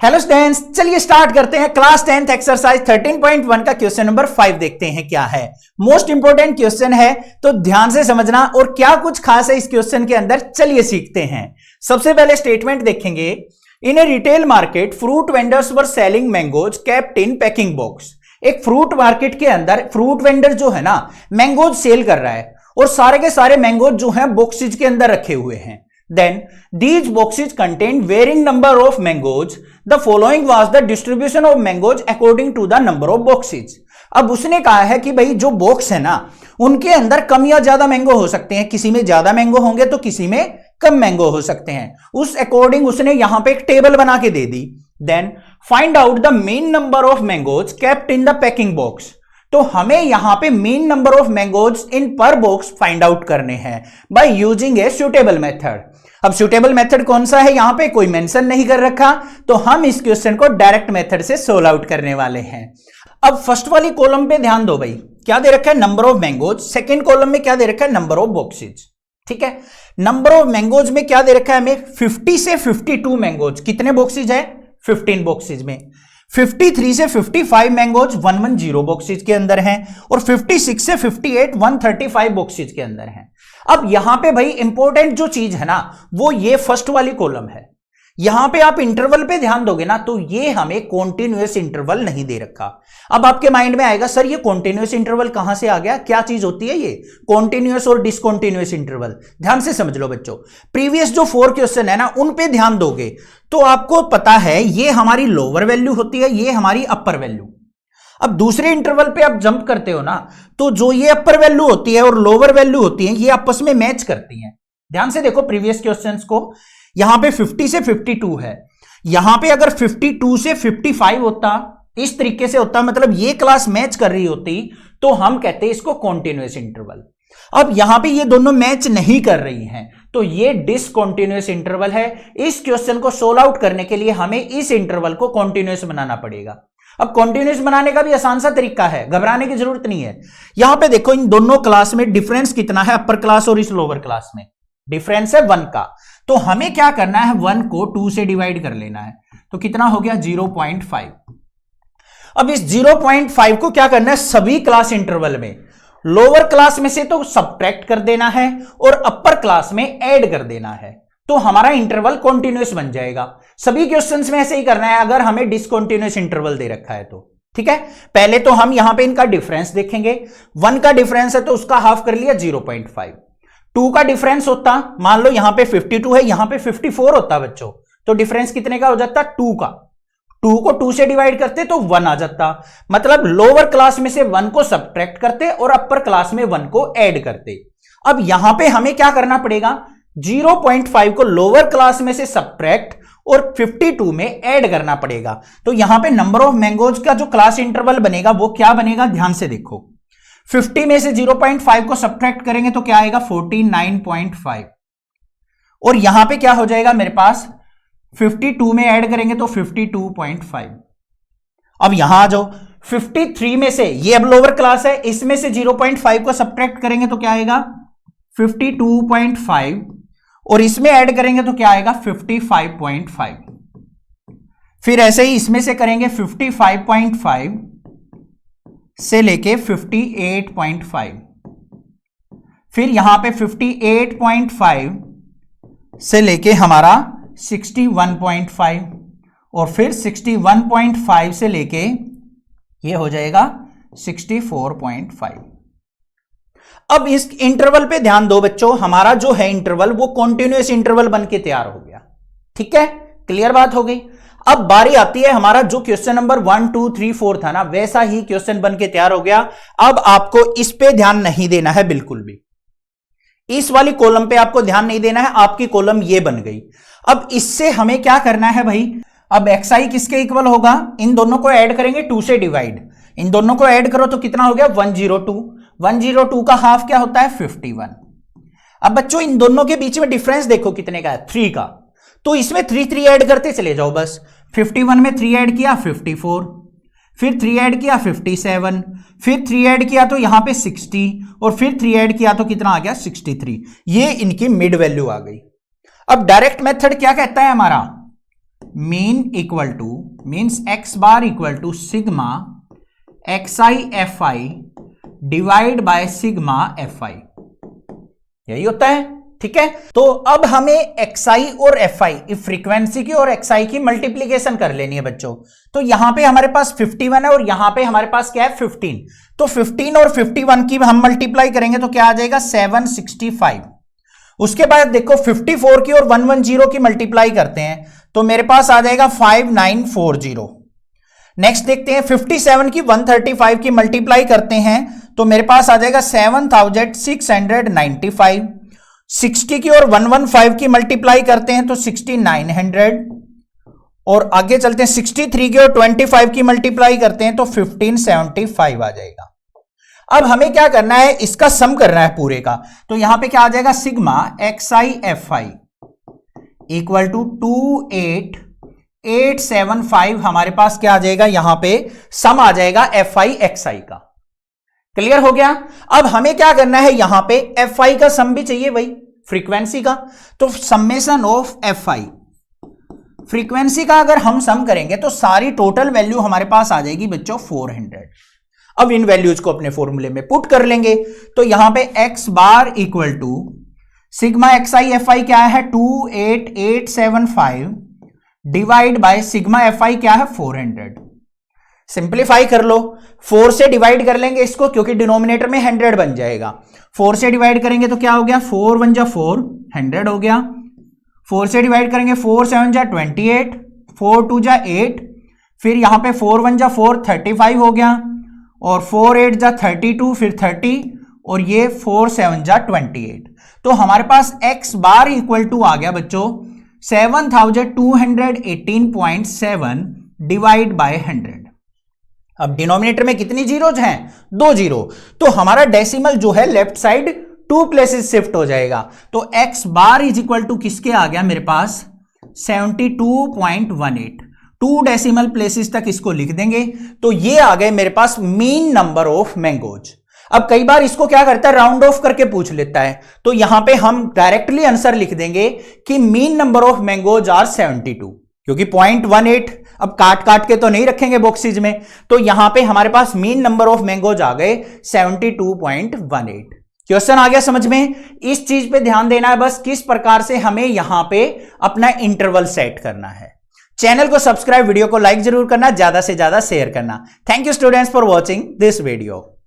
Hello students, चलिए start करते हैं। क्लास 10th एक्सरसाइज 13.1 का क्वेश्चन नंबर 5 देखते हैं क्या है। मोस्ट इंपोर्टेंट क्वेश्चन है तो ध्यान से समझना और क्या कुछ खास है इस क्वेश्चन के अंदर, चलिए सीखते हैं। सबसे पहले स्टेटमेंट देखेंगे। In a retail market fruit vendors were selling mangoes kept in packing box. एक फ्रूट मार्केट के अंदर फ्रूट वेंडर जो है ना मैंगोज सेल कर रहा है और सारे के सारे मैंगोज जो है बॉक्सेज के अंदर रखे हुए हैं। Then these boxes contained varying number of mangoes. The following was the distribution of mangoes according to the number of boxes. अब उसने कहा है कि भाई जो बॉक्स है ना उनके अंदर कम या ज्यादा मैंगो हो सकते हैं, किसी में ज्यादा मैंगो होंगे तो किसी में कम मैंगो हो सकते हैं। उस अकॉर्डिंग उसने यहां पे एक टेबल बना के दे दी। Then find out the mean number of mangoes kept in the packing box. तो हमें यहां पे mean number of mangoes in per box find out करने हैं by using a suitable method. अब सुटेबल मेथड कौन सा है यहां पे कोई मेंशन नहीं कर रखा, तो हम इस क्वेश्चन को डायरेक्ट मेथड से सोल्व आउट करने वाले हैं। अब फर्स्ट वाली कॉलम पे ध्यान दो भाई, क्या दे रखा है number of mangoes. Second column में क्या दे रखा है नंबर ऑफ बॉक्सेज। ठीक है, नंबर ऑफ मैंगोज में क्या दे रखा है हमें 50 से 52 मैंगोज। कितने बॉक्सेज है 15 बॉक्सेज में। 53 से 55 मैंगोज 110 बॉक्सेज के अंदर हैं और 56 से 58 135 बॉक्सेज के अंदर हैं। अब यहां पे भाई इंपॉर्टेंट जो चीज है ना वो ये फर्स्ट वाली कॉलम है। यहां पे आप इंटरवल पे ध्यान दोगे ना तो ये हमें कॉन्टिन्यूअस इंटरवल नहीं दे रखा। अब आपके माइंड में आएगा सर ये कॉन्टिन्यूअस इंटरवल कहां से आ गया, क्या चीज होती है ये कॉन्टिन्यूअस और डिसकॉन्टिन्यूअस इंटरवल। ध्यान से समझ लो बच्चों, प्रीवियस जो 4 क्वेश्चन है ना उन पे ध्यान दोगे तो आपको पता है ये हमारी लोअर वैल्यू होती है, ये हमारी अपर वैल्यू। अब दूसरे इंटरवल पे आप जंप करते हो ना तो जो ये अपर वैल्यू होती है और लोअर वैल्यू होती है ये आपस में मैच करती हैं। ध्यान से देखो प्रीवियस क्वेश्चंस को, यहां पे 50 से 52 है, यहां पे अगर 52 से 55 होता इस तरीके से होता मतलब ये क्लास मैच कर रही होती तो हम कहते हैं इसको कॉन्टिन्यूअस इंटरवल। अब यहां पे ये दोनों मैच नहीं कर रही हैं तो ये डिसकॉन्टिन्यूअस इंटरवल है। इस क्वेश्चन को सोल्व आउट करने के लिए हमें इस इंटरवल को कॉन्टिन्यूअस बनाना पड़ेगा। अब कॉन्टिन्यूअस बनाने का भी आसान सा तरीका है, घबराने की जरूरत नहीं है। यहां पे देखो इन दोनों क्लास में डिफरेंस कितना है, अपर क्लास और इस लोअर क्लास में डिफरेंस है 1 का। तो हमें क्या करना है 1 को 2 से डिवाइड कर लेना है, तो कितना हो गया 0.5। अब इस 0.5 को क्या करना है सभी क्लास इंटरवल में लोअर क्लास में से तो सब्ट्रैक्ट कर देना है और अपर क्लास में ऐड कर देना है, तो हमारा इंटरवल कॉन्टिन्यूअस बन जाएगा। सभी क्वेश्चंस में ऐसे ही करना है अगर हमें डिसकॉन्टिन्यूअस इंटरवल दे रखा है तो। ठीक है, पहले तो हम यहां पे इनका डिफरेंस देखेंगे। 1 का डिफरेंस है तो उसका हाफ कर लिया 0.5। 2 का डिफरेंस होता, मान लो यहां पे 52 है यहां पे 54 होता बच्चों, तो डिफरेंस कितने का हो जाता 2 का। 2 को 2 से डिवाइड करते तो 1 आ जाता, मतलब लोअर क्लास में से 1 को सब्ट्रैक्ट करते और अपर क्लास में 1 को ऐड करते। अब यहां पे हमें क्या करना पड़ेगा 0.5 को लोअर क्लास में से सब्ट्रैक्ट और 52 में ऐड करना पड़ेगा। तो यहां पे नंबर ऑफ मैंगोज का जो क्लास इंटरवल बनेगा वो क्या बनेगा, ध्यान से देखो 50 में से 0.5 को सब्ट्रैक्ट करेंगे तो क्या आएगा 49.5 और यहां पे क्या हो जाएगा मेरे पास 52 में ऐड करेंगे तो 52.5। अब यहां आ जाओ 53 में से, ये अब लोअर क्लास है, इसमें से 0.5 को सब्ट्रैक्ट करेंगे तो क्या आएगा 52.5 और इसमें ऐड करेंगे तो क्या आएगा 55.5। फिर ऐसे ही इसमें से करेंगे 55.5 से लेके 58.5, फिर यहां पे 58.5 से लेके हमारा 61.5 और फिर 61.5 से लेके ये हो जाएगा 64.5। अब इस इंटरवल पे ध्यान दो बच्चों, हमारा जो है इंटरवल वो कॉन्टिन्यूअस इंटरवल बन के तैयार हो गया। ठीक है, क्लियर बात हो गई। अब बारी आती है हमारा जो क्वेश्चन नंबर 1 2 3 4 था ना वैसा ही क्वेश्चन बन के तैयार हो गया। अब आपको इस पे ध्यान नहीं देना है बिल्कुल भी, इस वाली कॉलम पे आपको ध्यान नहीं देना है, आपकी कॉलम ये बन गई। अब इससे हमें क्या करना है भाई, अब xi किसके इक्वल होगा, इन दोनों को ऐड करेंगे 2 से डिवाइड, इन दोनों को ऐड करो तो कितना हो गया 102। 102 का हाफ क्या होता है 51। अब बच्चों इन दोनों के बीच में डिफरेंस देखो कितने का है 3 का, तो इसमें 3 ऐड करते चले जाओ बस। 51 में 3 ऐड किया 54, फिर 3 ऐड किया 57, फिर 3 ऐड किया तो यहां पे 60 और फिर 3 ऐड किया तो कितना आ गया 63। ये इनकी मिड वैल्यू आ गई। अब डायरेक्ट मेथड क्या कहता है हमारा, mean equal to means x bar equal to sigma XI/FI divide by sigma FI, यही होता है। ठीक है, तो अब हमें XI और FI फ्रीक्वेंसी की और XI की मल्टीप्लीकेशन कर लेनी है बच्चों। तो यहां पे हमारे पास 51 है और यहां पे हमारे पास क्या है 15, तो 15 और 51 की हम मल्टीप्लाई करेंगे तो क्या आ जाएगा 765। उसके बाद देखो 54 की और 110 की मल्टीप्लाई करते हैं तो मेरे पास आ जाएगा 5940। नेक्स्ट देखते हैं 57 की 135 की मल्टीप्लाई करते हैं तो मेरे पास आ जाएगा 7695। 60 की और 115 की मल्टीप्लाई करते हैं तो 6900, और आगे चलते हैं 63 की और 25 की मल्टीप्लाई करते हैं तो 1575 आ जाएगा। अब हमें क्या करना है, इसका सम करना है पूरे का, तो यहां पे क्या आ जाएगा सिग्मा XI/FI इक्वल टू 28875, हमारे पास क्या आ जाएगा यहां पे सम आ जाएगा FI/XI का। क्लियर हो गया। अब हमें क्या करना है, यहां पे FI का सम भी चाहिए भाई फ्रीक्वेंसी का, तो समेशन ऑफ FI फ्रीक्वेंसी का अगर हम सम करेंगे तो सारी टोटल वैल्यू हमारे पास आ जाएगी बच्चों 400। अब इन वैल्यूज को अपने फॉर्मूले में पुट कर लेंगे तो यहां पे x bar equal to sigma XI/FI क्या है 28875 डिवाइड बाय सिग्मा FI क्या है 400। सिंप्लीफाई कर लो, 4 से डिवाइड कर लेंगे इसको क्योंकि डिनोमिनेटर में 100 बन जाएगा। 4 से डिवाइड करेंगे तो क्या हो गया 4 1 जा 4 100 हो गया। 4 से डिवाइड करेंगे 4 7 जा 28, 4 2 जा 8, फिर यहां पे 4 1 जा 4 35 हो गया, और 4 8 जा 32 फिर 30, और ये 4 7 जा 28। तो हमारे पास x बार इक्वल टू आ गया बच्चों 7218.7 डिवाइड बाय 100। अब डिनोमिनेटर में कितनी जीरोज हैं 2 जीरो, तो हमारा डेसिमल जो है लेफ्ट साइड 2 प्लेसेस शिफ्ट हो जाएगा। तो x bar is equal to किसके आ गया मेरे पास 72.18, 2 डेसिमल प्लेसेस तक इसको लिख देंगे तो ये आ गए मेरे पास मीन नंबर ऑफ मैंगोज। अब कई बार इसको क्या करता है राउंड ऑफ करके पूछ लेता है, तो यहां पे हम डायरेक्टली आंसर लिख देंगे कि mean number of mangoes are 72, क्योंकि 0.18 अब काट काट के तो नहीं रखेंगे बॉक्सेज में, तो यहां पे हमारे पास मीन नंबर ऑफ मैंगोज आ गए 72.18। क्वेश्चन आ गया समझ में। इस चीज पे ध्यान देना है बस किस प्रकार से हमें यहां पे अपना इंटरवल सेट करना है। चैनल को सब्सक्राइब, वीडियो को लाइक जरूर करना, ज्यादा से ज्यादा शेयर करना। Thank you students for watching this video.